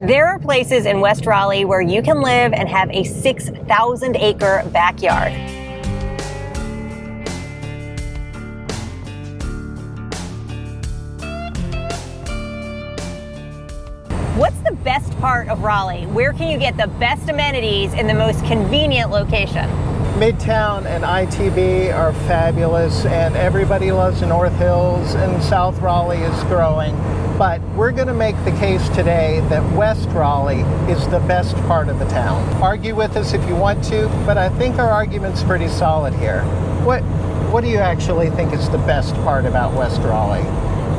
There are places in West Raleigh where you can live and have a 6,000-acre backyard. What's the best part of Raleigh? Where can you get the best amenities in the most convenient location? Midtown and ITB are fabulous, and everybody loves the North Hills, and South Raleigh is growing. But we're going to make the case today that West Raleigh is the best part of the town. Argue with us if you want to, but I think our argument's pretty solid here. What do you actually think is the best part about West Raleigh?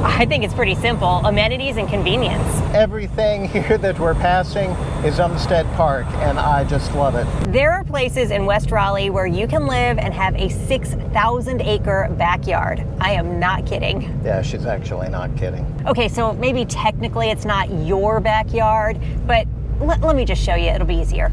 I think it's pretty simple. Amenities and convenience. Everything here that we're passing is Umstead Park, and I just love it. There are places in West Raleigh where you can live and have a 6,000-acre backyard. I am not kidding. Yeah, she's actually not kidding. Okay, so maybe technically it's not your backyard, but let me just show you. It'll be easier.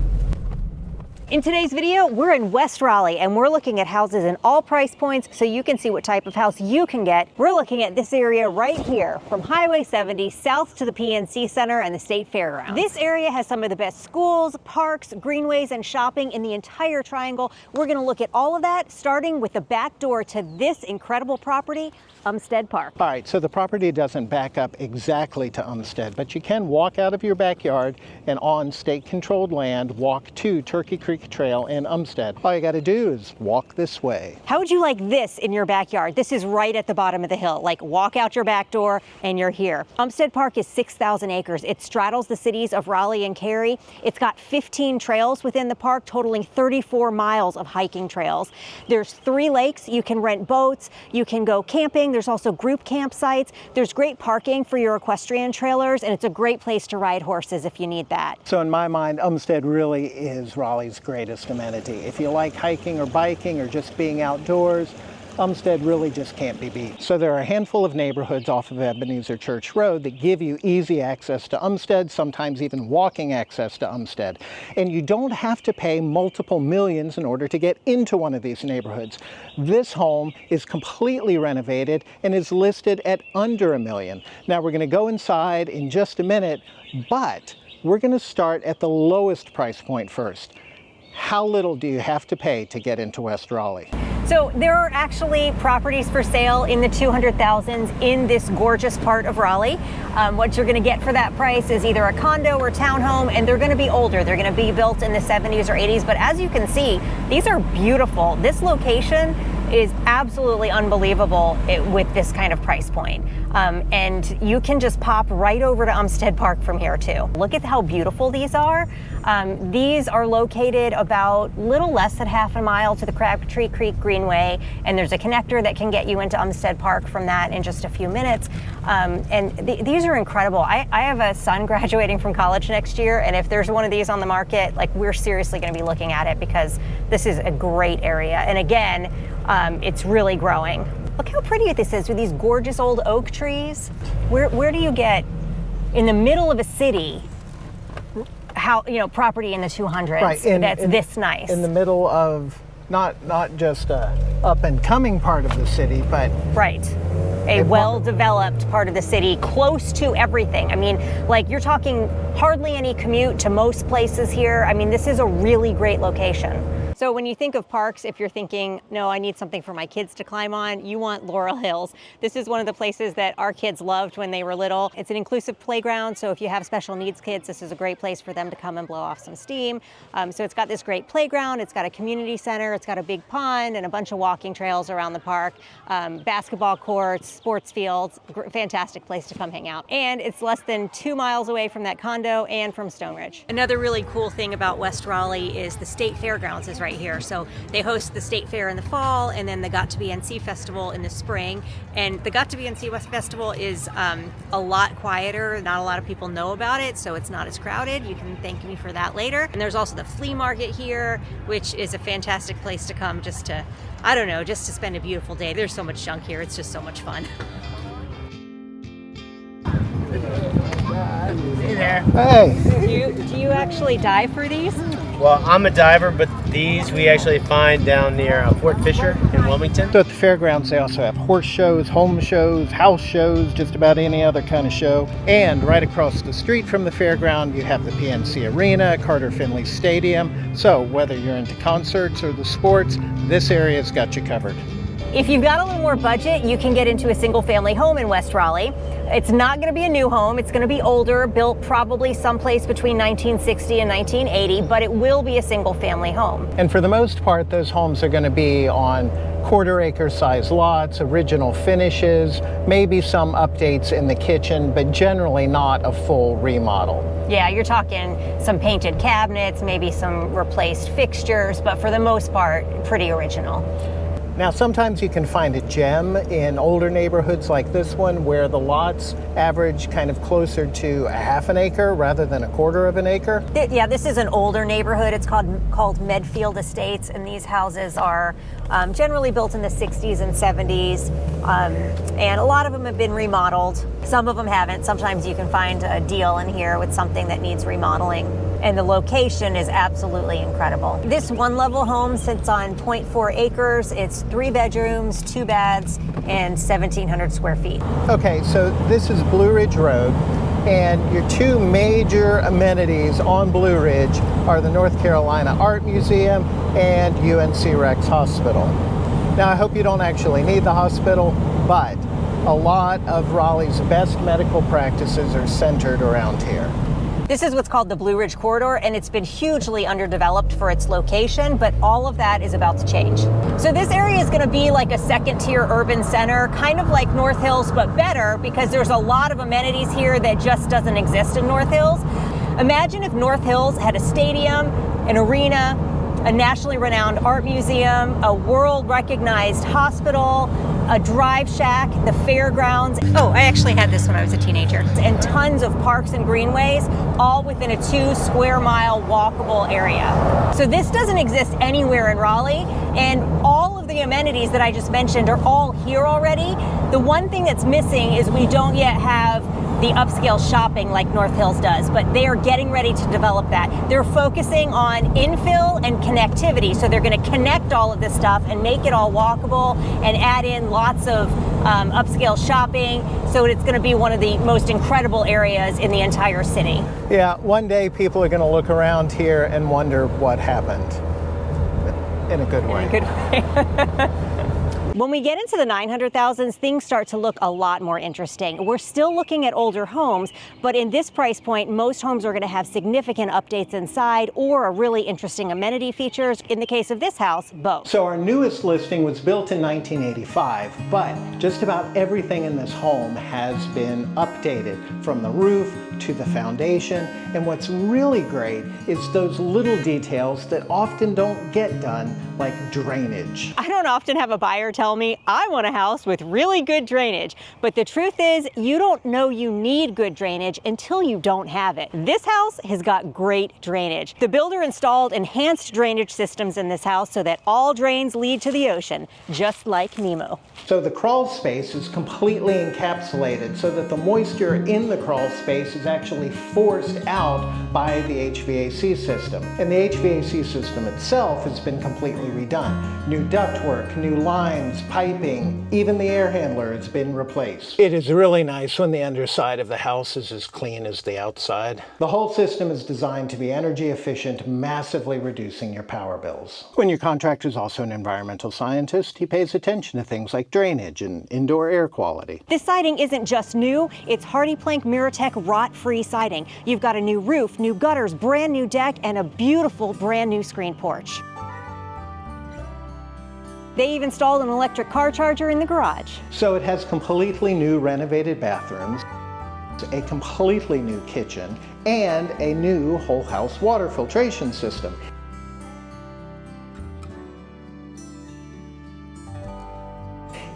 In today's video, we're in West Raleigh and we're looking at houses in all price points so you can see what type of house you can get. We're looking at this area right here from Highway 70 south to the PNC Center and the State Fairgrounds. This area has some of the best schools, parks, greenways, and shopping in the entire triangle. We're gonna look at all of that, starting with the back door to this incredible property, Umstead Park. All right, so the property doesn't back up exactly to Umstead, but you can walk out of your backyard and on state-controlled land, walk to Turkey Creek Trail in Umstead. All you gotta do is walk this way. How would you like this in your backyard? This is right at the bottom of the hill. Like, walk out your back door and you're here. Umstead Park is 6,000 acres. It straddles the cities of Raleigh and Cary. It's got 15 trails within the park, totaling 34 miles of hiking trails. There's 3 lakes. You can rent boats. You can go camping. There's also group campsites. There's great parking for your equestrian trailers, and it's a great place to ride horses if you need that. So in my mind, Umstead really is Raleigh's greatest amenity. If you like hiking or biking or just being outdoors, Umstead really just can't be beat. So there are a handful of neighborhoods off of Ebenezer Church Road that give you easy access to Umstead, sometimes even walking access to Umstead. And you don't have to pay multiple millions in order to get into one of these neighborhoods. This home is completely renovated and is listed at under $1 million. Now we're going to go inside in just a minute, but we're going to start at the lowest price point first. How little do you have to pay to get into West Raleigh? So there are actually properties for sale in the 200,000s in this gorgeous part of Raleigh. What you're going to get for that price is either a condo or townhome, and they're going to be older. They're going to be built in the 70s or 80s. But as you can see, these are beautiful. This location is absolutely unbelievable with this kind of price point. And you can just pop right over to Umstead Park from here too. Look at how beautiful these are. These are located about little less than half a mile to the Crabtree Creek Greenway, and there's a connector that can get you into Umstead Park from that in just a few minutes. These are incredible. I have a son graduating from college next year, and if there's one of these on the market, like, we're seriously going to be looking at it because this is a great area. And again, it's really growing. Look how pretty this is with these gorgeous old oak trees. Where do you get in the middle of a city property in the 200s right, that's this nice? In the middle of not just a up and coming part of the city, but right. A well-developed part of the city, close to everything. I mean, like, you're talking hardly any commute to most places here. I mean, this is a really great location. So when you think of parks, if you're thinking, no, I need something for my kids to climb on, you want Laurel Hills. This is one of the places that our kids loved when they were little. It's an inclusive playground, so if you have special needs kids, this is a great place for them to come and blow off some steam. So it's got this great playground, it's got a community center, it's got a big pond and a bunch of walking trails around the park, basketball courts, sports fields, fantastic place to come hang out. And it's less than 2 miles away from that condo and from Stone Ridge. Another really cool thing about West Raleigh is the State Fairgrounds is right here. So they host the State Fair in the fall, and then the Got to Be NC Festival in the spring. And the Got to Be NC West Festival is a lot quieter. Not a lot of people know about it, so it's not as crowded. You can thank me for that later. And there's also the flea market here, which is a fantastic place to come just to spend a beautiful day. There's so much junk here. It's just so much fun. Hey there. Hey. Do you actually dive for these? Well, I'm a diver, but these we actually find down near Fort Fisher in Wilmington. So at the fairgrounds, they also have horse shows, home shows, house shows, just about any other kind of show. And right across the street from the fairground, you have the PNC Arena, Carter Finley Stadium. So whether you're into concerts or the sports, this area's got you covered. If you've got a little more budget, you can get into a single family home in West Raleigh. It's not going to be a new home. It's going to be older, built probably someplace between 1960 and 1980, but it will be a single family home. And for the most part, those homes are going to be on quarter-acre size lots, original finishes, maybe some updates in the kitchen, but generally not a full remodel. Yeah, you're talking some painted cabinets, maybe some replaced fixtures, but for the most part, pretty original. Now, sometimes you can find a gem in older neighborhoods like this one where the lots average kind of closer to a half an acre rather than a quarter of an acre. Yeah, this is an older neighborhood. It's called Medfield Estates, and these houses are generally built in the 60s and 70s, and a lot of them have been remodeled. Some of them haven't. Sometimes you can find a deal in here with something that needs remodeling. And the location is absolutely incredible. This one-level home sits on 0.4 acres. It's 3 bedrooms, 2 baths, and 1,700 square feet. Okay, so this is Blue Ridge Road, and your 2 major amenities on Blue Ridge are the North Carolina Art Museum and UNC Rex Hospital. Now, I hope you don't actually need the hospital, but a lot of Raleigh's best medical practices are centered around here. This is what's called the Blue Ridge Corridor, and it's been hugely underdeveloped for its location, but all of that is about to change. So this area is going to be like a second-tier urban center, kind of like North Hills, but better because there's a lot of amenities here that just doesn't exist in North Hills. Imagine if North Hills had a stadium, an arena, a nationally renowned art museum, a world-recognized hospital, a drive shack, the fairgrounds. Oh, I actually had this when I was a teenager. And tons of parks and greenways, all within a 2-square-mile walkable area. So this doesn't exist anywhere in Raleigh, and all of the amenities that I just mentioned are all here already. The one thing that's missing is we don't yet have the upscale shopping like North Hills does, but they are getting ready to develop that. They're focusing on infill and connectivity, so they're going to connect all of this stuff and make it all walkable and add in lots of upscale shopping, so it's going to be one of the most incredible areas in the entire city. Yeah, one day people are going to look around here and wonder what happened. In a good way. In a good way. When we get into the 900,000s, things start to look a lot more interesting. We're still looking at older homes, but in this price point, most homes are going to have significant updates inside or a really interesting amenity features. In the case of this house, both. So our newest listing was built in 1985, but just about everything in this home has been updated, from the roof to the foundation. And what's really great is those little details that often don't get done, like drainage. I don't often have a buyer tell me, I want a house with really good drainage. But the truth is, you don't know you need good drainage until you don't have it. This house has got great drainage. The builder installed enhanced drainage systems in this house so that all drains lead to the ocean, just like Nemo. So the crawl space is completely encapsulated so that the moisture in the crawl space is actually forced out by the HVAC system. And the HVAC system itself has been completely redone. New ductwork, new lines, piping, even the air handler has been replaced. It is really nice when the underside of the house is as clean as the outside. The whole system is designed to be energy efficient, massively reducing your power bills. When your contractor is also an environmental scientist, he pays attention to things like drainage and indoor air quality. This siding isn't just new, it's Hardy Plank Miratech rot-free siding. You've got a new roof, new gutters, brand new deck, and a beautiful brand new screen porch. They even installed an electric car charger in the garage. So it has completely new renovated bathrooms, a completely new kitchen, and a new whole house water filtration system.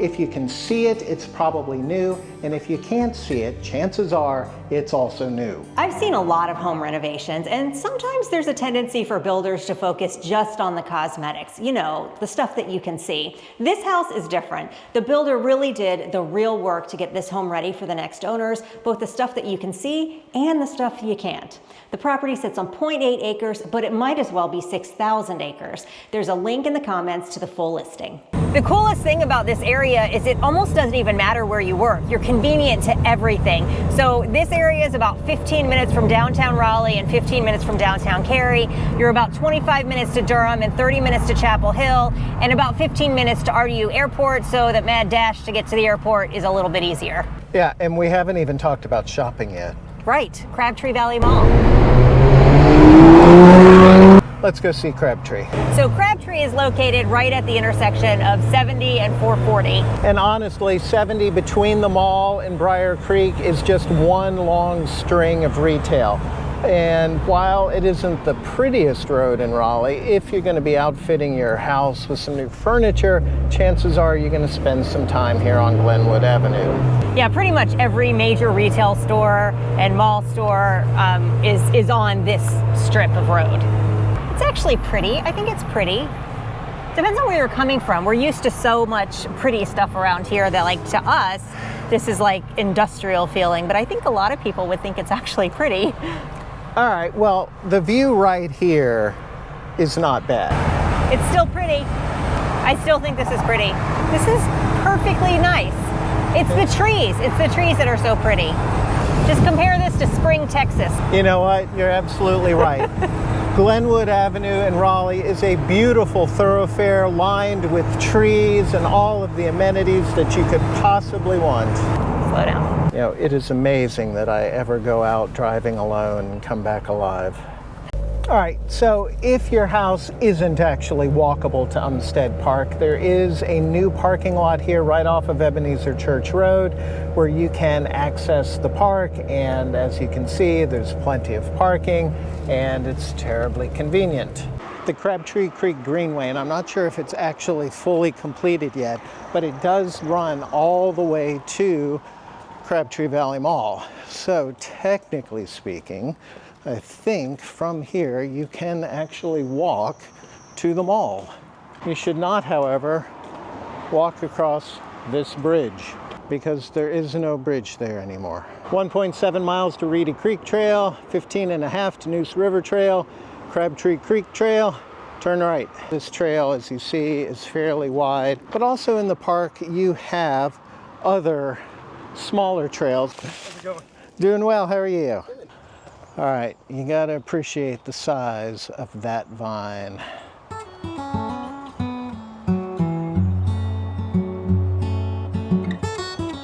If you can see it, it's probably new, and if you can't see it, chances are it's also new. I've seen a lot of home renovations, and sometimes there's a tendency for builders to focus just on the cosmetics, you know, the stuff that you can see. This house is different. The builder really did the real work to get this home ready for the next owners, both the stuff that you can see and the stuff you can't. The property sits on 0.8 acres, but it might as well be 6,000 acres. There's a link in the comments to the full listing. The coolest thing about this area is it almost doesn't even matter where you work. You're convenient to everything. So this area is about 15 minutes from downtown Raleigh and 15 minutes from downtown Cary. You're about 25 minutes to Durham and 30 minutes to Chapel Hill and about 15 minutes to RDU Airport, so that mad dash to get to the airport is a little bit easier. Yeah, and we haven't even talked about shopping yet. Right, Crabtree Valley Mall. Let's go see Crabtree. So Crabtree is located right at the intersection of 70 and 440. And honestly, 70 between the mall and Briar Creek is just one long string of retail. And while it isn't the prettiest road in Raleigh, if you're going to be outfitting your house with some new furniture, chances are you're going to spend some time here on Glenwood Avenue. Yeah, pretty much every major retail store and mall store is on this strip of road. It's actually pretty. I think it's pretty. Depends on where you're coming from. We're used to so much pretty stuff around here that, like, to us, this is like industrial feeling, but I think a lot of people would think it's actually pretty. All right, well, the view right here is not bad. It's still pretty. I still think this is pretty. This is perfectly nice. It's the trees. It's the trees that are so pretty. Just compare this to Spring, Texas. You know what? You're absolutely right. Glenwood Avenue in Raleigh is a beautiful thoroughfare lined with trees and all of the amenities that you could possibly want. Slow down. You know, it is amazing that I ever go out driving alone and come back alive. All right, so if your house isn't actually walkable to Umstead Park, there is a new parking lot here right off of Ebenezer Church Road where you can access the park, and as you can see, there's plenty of parking and it's terribly convenient. The Crabtree Creek Greenway, and I'm not sure if it's actually fully completed yet, but it does run all the way to Crabtree Valley Mall. So technically speaking, I think from here you can actually walk to the mall. You should not, however, walk across this bridge because there is no bridge there anymore. 1.7 miles to Reedy Creek Trail, 15.5 to Noose River Trail, Crabtree Creek Trail, turn right. This trail, as you see, is fairly wide, but also in the park you have other smaller trails. How's it going? Doing well, how are you? Good. All right, you gotta appreciate the size of that vine.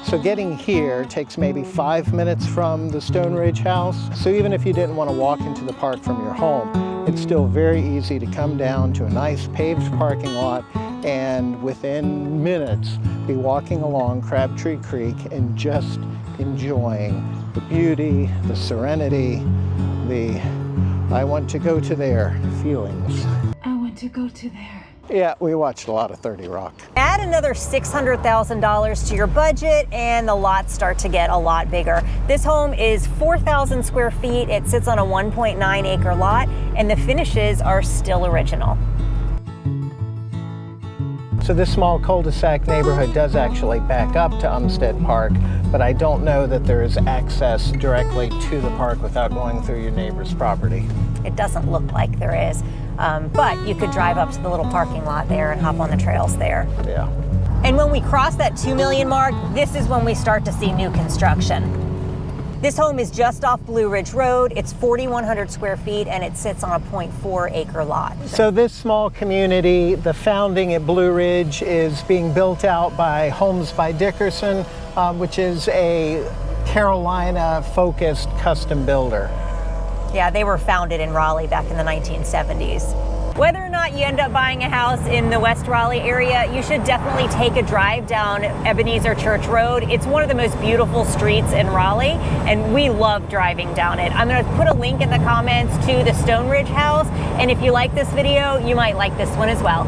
So getting here takes maybe 5 minutes from the Stone Ridge house. So even if you didn't want to walk into the park from your home, it's still very easy to come down to a nice paved parking lot and within minutes be walking along Crabtree Creek and just enjoying the beauty, the serenity, the I want to go to there feelings. I want to go to there. Yeah, we watched a lot of 30 Rock. Add another $600,000 to your budget and the lots start to get a lot bigger. This home is 4,000 square feet. It sits on a 1.9 acre lot and the finishes are still original. So this small cul-de-sac neighborhood does actually back up to Umstead Park, but I don't know that there is access directly to the park without going through your neighbor's property. It doesn't look like there is, but you could drive up to the little parking lot there and hop on the trails there. Yeah. And when we cross that 2 million mark, this is when we start to see new construction. This home is just off Blue Ridge Road. It's 4,100 square feet and it sits on a 0.4 acre lot. So this small community, the founding at Blue Ridge, is being built out by Homes by Dickerson, which is a Carolina-focused custom builder. Yeah, they were founded in Raleigh back in the 1970s. Whether or not you end up buying a house in the West Raleigh area, you should definitely take a drive down Ebenezer Church Road. It's one of the most beautiful streets in Raleigh, and we love driving down it. I'm going to put a link in the comments to the Stone Ridge house, and if you like this video, you might like this one as well.